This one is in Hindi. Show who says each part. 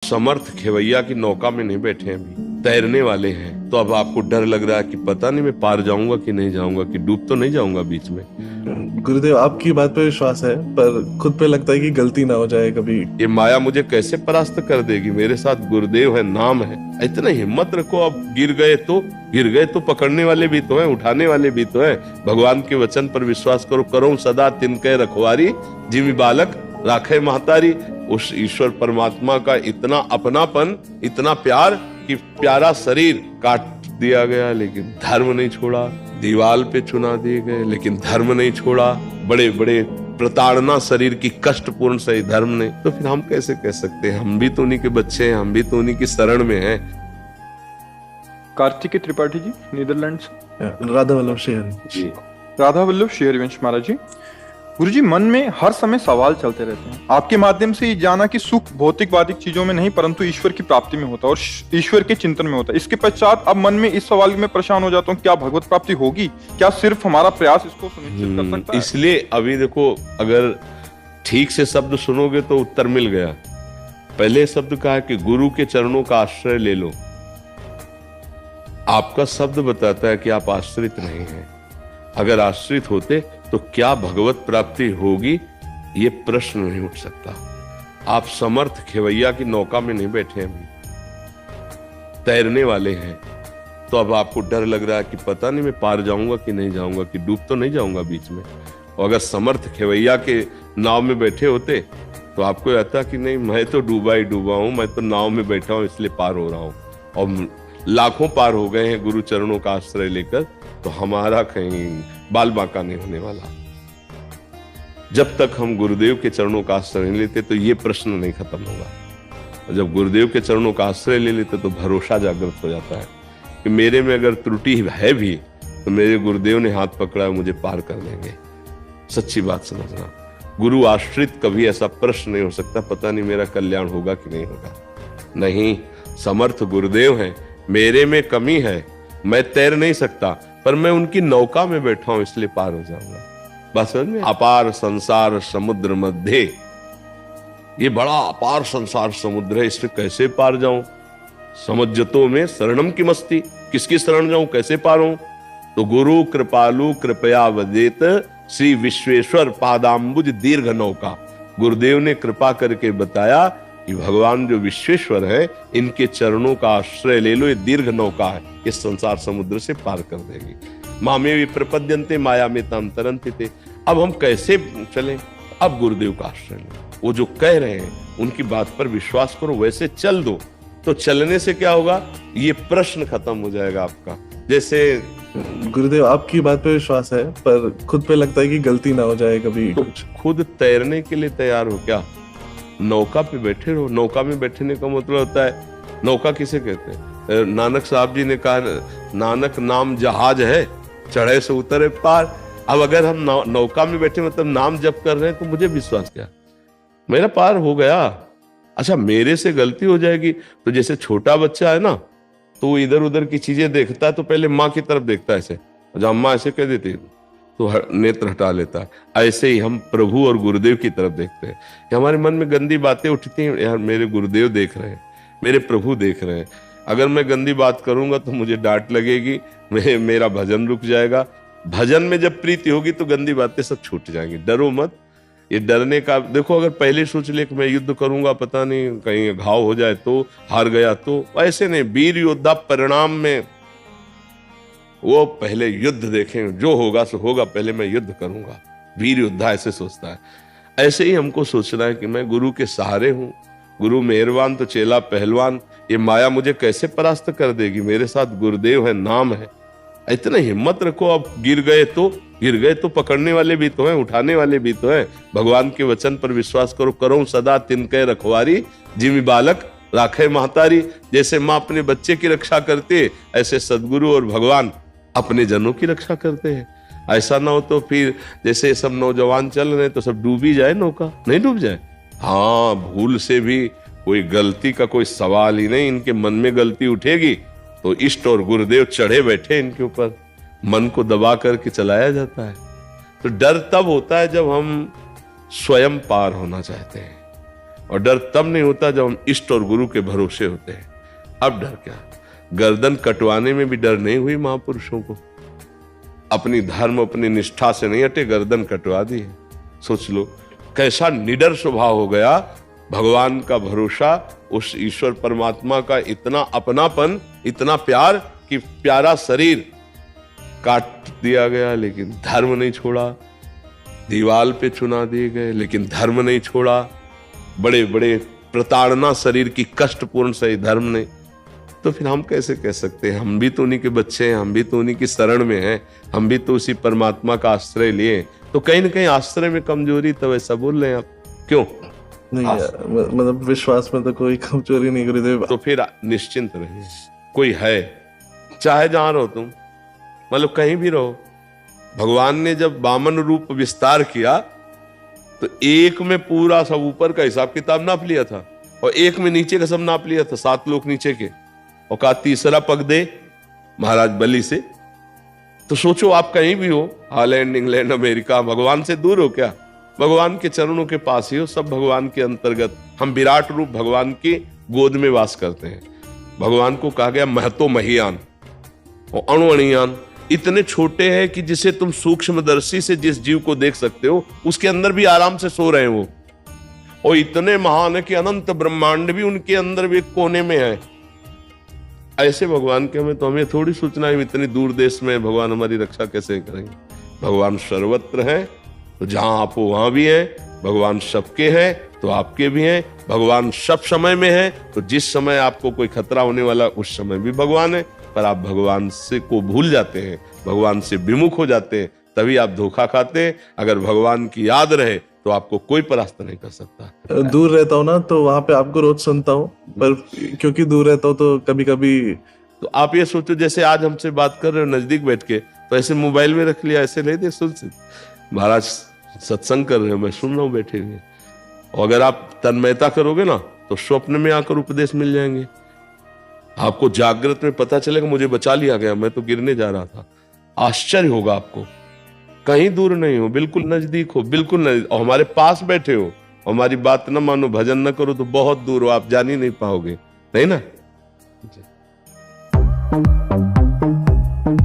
Speaker 1: समर्थ खेवैया की नौका में नहीं बैठे हैं, अभी तैरने वाले हैं। तो अब आपको डर लग रहा है कि पता नहीं मैं पार जाऊंगा कि नहीं जाऊंगा, कि डूब तो नहीं जाऊंगा बीच में।
Speaker 2: गुरुदेव, आपकी बात पे विश्वास है, पर खुद पे लगता है कि गलती ना हो जाए कभी।
Speaker 1: ये माया मुझे कैसे परास्त कर देगी, मेरे साथ गुरुदेव है, नाम है। इतना हिम्मत रखो, अब गिर गए तो पकड़ने वाले भी तो हैं, उठाने वाले भी तो हैं। भगवान के वचन पर विश्वास करो, करो सदा तिनके रखवारी, जिमि बालक राखे महतारी। उस ईश्वर परमात्मा का इतना अपनापन, इतना प्यार कि प्यारा शरीर काट दिया गया लेकिन धर्म नहीं छोड़ा, दीवाल पे चुना दिए गए लेकिन धर्म नहीं छोड़ा, बड़े बड़े प्रताड़ना शरीर की कष्टपूर्ण सही धर्म ने। तो फिर हम कैसे कह सकते हैं, हम भी तो उन्हीं के बच्चे हैं, हम भी तो उन्हीं की शरण में हैं।
Speaker 3: कार्तिकेय त्रिपाठी जी, नीदरलैंड से।
Speaker 2: राधा वल्लभ शेहर
Speaker 1: जी।
Speaker 3: राधा वल्लभ शेहरवंश महाराज जी। गुरुजी, मन में हर समय सवाल चलते रहते हैं। आपके माध्यम से ये जाना कि सुख भौतिकवादी चीजों में नहीं परंतु ईश्वर की प्राप्ति में होता है और ईश्वर के चिंतन में होता है। इसके पश्चात अब मन में इस सवाल में परेशान हो जाता हूँ, क्या भगवत प्राप्ति होगी? क्या सिर्फ हमारा प्रयास इसको सुनिश्चित कर सकता है?
Speaker 1: इसलिए अभी देखो, अगर ठीक से शब्द सुनोगे तो उत्तर मिल गया। पहले शब्द कहा है कि गुरु के चरणों का आश्रय ले लो। आपका शब्द बताता है कि आप आश्रित नहीं हैं। अगर आश्रित होते तो क्या भगवत प्राप्ति होगी, ये प्रश्न नहीं उठ सकता। आप समर्थ खेवैया की नौका में नहीं बैठे हैं, तैरने वाले हैं। तो अब आपको डर लग रहा है कि पता नहीं मैं पार जाऊंगा कि नहीं जाऊंगा, कि डूब तो नहीं जाऊंगा बीच में। और अगर समर्थ खेवैया के नाव में बैठे होते तो आपको कहता कि नहीं, मैं तो डूबा ही डूबा हूं, मैं तो नाव में बैठा हूं इसलिए पार हो रहा हूं। और लाखों पार हो गए हैं गुरु चरणों का आश्रय लेकर, तो हमारा कहीं बाल बांका नहीं होने वाला। जब तक हम गुरुदेव के चरणों का आश्रय नहीं लेते तो ये प्रश्न नहीं खत्म होगा। और जब गुरुदेव के चरणों का आश्रय ले लेते तो भरोसा जागृत हो जाता है कि मेरे में अगर त्रुटि है भी तो मेरे गुरुदेव ने हाथ पकड़ा है, मुझे पार कर देंगे। सच्ची बात समझना, गुरु आश्रित कभी ऐसा प्रश्न नहीं हो सकता पता नहीं मेरा कल्याण होगा कि नहीं होगा। नहीं, समर्थ गुरुदेव हैं, मेरे में कमी है, मैं तैर नहीं सकता, पर मैं उनकी नौका में बैठा हूं इसलिए पार हो जाऊंगा। बस समझ में? अपार संसार समुद्र मध्य, ये बड़ा अपार संसार समुद्र है, इससे कैसे पार जाऊं? समझतो में शरणम की मस्ती, किसकी शरण जाऊं, कैसे पार हूं? तो गुरु कृपालु कृपया वदेत श्री विश्वेश्वर पादाम्बुज दीर्घ नौका। गुरुदेव ने कृपा करके बताया कि भगवान जो विश्वेश्वर है, इनके चरणों का आश्रय ले लो, ये दीर्घ नौका है, इस संसार समुद्र से पार कर देगी। मामे भी प्रपद्यन्ते माया में ताम तरन्ते थे। अब हम कैसे चलें? अब गुरुदेव का आश्रय लो, वो जो कह रहे हैं उनकी बात पर विश्वास करो, वैसे चल दो। तो चलने से क्या होगा, ये प्रश्न खत्म हो जाएगा आपका। जैसे
Speaker 2: गुरुदेव, आपकी बात पे विश्वास है, पर खुद पे लगता है कि गलती ना हो जाए कभी।
Speaker 1: तो खुद तैरने के लिए तैयार हो क्या? नौका पे बैठे रहो। नौका में बैठने का मतलब होता है, नौका किसे कहते हैं? नानक साहब जी ने कहा, नानक नाम जहाज है, चढ़े से उतरे पार। अब अगर हम नौका में बैठे मतलब नाम जप कर रहे हैं तो मुझे विश्वास क्या, मेरा पार हो गया। अच्छा, मेरे से गलती हो जाएगी तो जैसे छोटा बच्चा है ना, तो इधर उधर की चीजें देखता है तो पहले माँ की तरफ देखता है ऐसे, जब अम्मा ऐसे कह देती तो नेत्र हटा लेता है। ऐसे ही हम प्रभु और गुरुदेव की तरफ देखते हैं कि हमारे मन में गंदी बातें उठती हैं, यार मेरे गुरुदेव देख रहे हैं, मेरे प्रभु देख रहे हैं। अगर मैं गंदी बात करूंगा तो मुझे डांट लगेगी, मेरा भजन रुक जाएगा। भजन में जब प्रीति होगी तो गंदी बातें सब छूट जाएंगी। डरो मत। ये डरने का देखो, अगर पहले सोच ले कि मैं युद्ध करूंगा, पता नहीं कहीं घाव हो जाए तो, हार गया तो, ऐसे नहीं। वीर योद्धा परिणाम में वो पहले युद्ध देखें, जो होगा सो होगा, पहले मैं युद्ध करूंगा। वीर योद्धा ऐसे सोचता है। ऐसे ही हमको सोचना है कि मैं गुरु के सहारे हूं, गुरु मेहरबान तो चेला पहलवान। ये माया मुझे कैसे परास्त कर देगी, मेरे साथ गुरुदेव है, नाम है। इतना हिम्मत रखो, अब गिर गए तो पकड़ने वाले भी तो हैं, उठाने वाले भी तो हैं। भगवान के वचन पर विश्वास करो, करो सदा तिनके रखवारी, जिमि बालक राखे महतारी। जैसे माँ अपने बच्चे की रक्षा करते, ऐसे सदगुरु और भगवान अपने जनों की रक्षा करते हैं। ऐसा ना हो तो फिर जैसे सब नौजवान चल रहे हैं तो सब डूब ही जाए, नौका नहीं डूब जाए। हाँ, भूल से भी कोई गलती का कोई सवाल ही नहीं। इनके मन में गलती उठेगी तो इष्ट और गुरुदेव चढ़े बैठे इनके ऊपर, मन को दबा करके चलाया जाता है। तो डर तब होता है जब हम स्वयं पार होना चाहते हैं। और डर तब नहीं होता जब हम इष्ट और गुरु के भरोसे होते हैं। अब डर क्या? गर्दन कटवाने में भी डर नहीं हुई महापुरुषों को। अपनी धर्म अपनी निष्ठा से नहीं हटे, गर्दन कटवा दी है। सोच लो कैसा निडर स्वभाव हो गया। भगवान का भरोसा, उस ईश्वर परमात्मा का इतना अपनापन, इतना प्यार कि प्यारा शरीर काट दिया गया लेकिन धर्म नहीं छोड़ा। दीवाल पे चुना दिए गए लेकिन धर्म नहीं छोड़ा। बड़े बड़े प्रताड़ना शरीर की कष्टपूर्ण सही धर्म नहीं। तो फिर हम कैसे कह सकते हैं? हम भी तो उन्हीं के बच्चे हैं, हम भी तो उन्हीं की शरण में हैं, हम भी तो उसी परमात्मा का आश्रय लिए। तो कहीं ना कहीं आश्रय में कमजोरी, तो ऐसा बोल रहे हैं आप क्यों?
Speaker 2: नहीं यार, मतलब विश्वास में तो कोई कमजोरी नहीं गुरुदेव।
Speaker 1: तो फिर निश्चिंत रहिए, कोई है, चाहे जहां रहो तुम, मतलब कहीं भी रहो। भगवान ने जब वामन रूप विस्तार किया तो एक में पूरा सब ऊपर का हिसाब किताब नाप लिया था और एक में नीचे का सब नाप लिया था, 7 लोग नीचे के, और कहा तीसरा पग दे महाराज बलि से। तो सोचो आप कहीं भी हो, हॉलैंड, इंग्लैंड, अमेरिका, भगवान से दूर हो क्या? भगवान के चरणों के पास ही हो, सब भगवान के अंतर्गत। हम विराट रूप भगवान की गोद में वास करते हैं। भगवान को कहा गया महतो महियान और अणुअणियान। इतने छोटे हैं कि जिसे तुम सूक्ष्मदर्शी से जिस जीव को देख सकते हो उसके अंदर भी आराम से सो रहे हैं वो। और इतने महान है कि अनंत ब्रह्मांड भी उनके अंदर भी एक कोने में है। ऐसे भगवान के हमें थोड़ी सोचना है इतनी दूर देश में भगवान हमारी रक्षा कैसे करेंगे। भगवान सर्वत्र है, तो जहां आप हो वहां भी है। भगवान सबके हैं तो आपके भी हैं। भगवान सब समय में है, तो जिस समय आपको कोई खतरा होने वाला उस समय भी भगवान है। पर आप भगवान से को भूल जाते हैं, भगवान से विमुख हो जाते हैं, तभी आप धोखा खाते हैं। अगर भगवान की याद रहे तो आपको कोई परास्त नहीं कर सकता।
Speaker 2: दूर रहता हूँ ना तो वहां पे आपको रोज सुनता हूँ, पर क्योंकि दूर रहता हूँ तो कभी कभी।
Speaker 1: तो आप ये सोचो जैसे आज हमसे बात कर रहे हो नजदीक बैठ के, तो ऐसे मोबाइल में रख लिया, ऐसे नहीं दे सुन महाराज सत्संग कर रहे हो, मैं सुन रहा हूँ बैठे हुए। और अगर आप तन्मयता करोगे ना तो स्वप्न में आकर उपदेश मिल जाएंगे। आपको जागृत में पता चलेगा मुझे बचा लिया गया, मैं तो गिरने जा रहा था। आश्चर्य होगा आपको। कहीं दूर नहीं हो, बिल्कुल नजदीक हो, बिल्कुल नजदीक, और हमारे पास बैठे हो। हमारी बात न मानो, भजन न करो तो बहुत दूर हो, आप जान ही नहीं पाओगे, नहीं ना?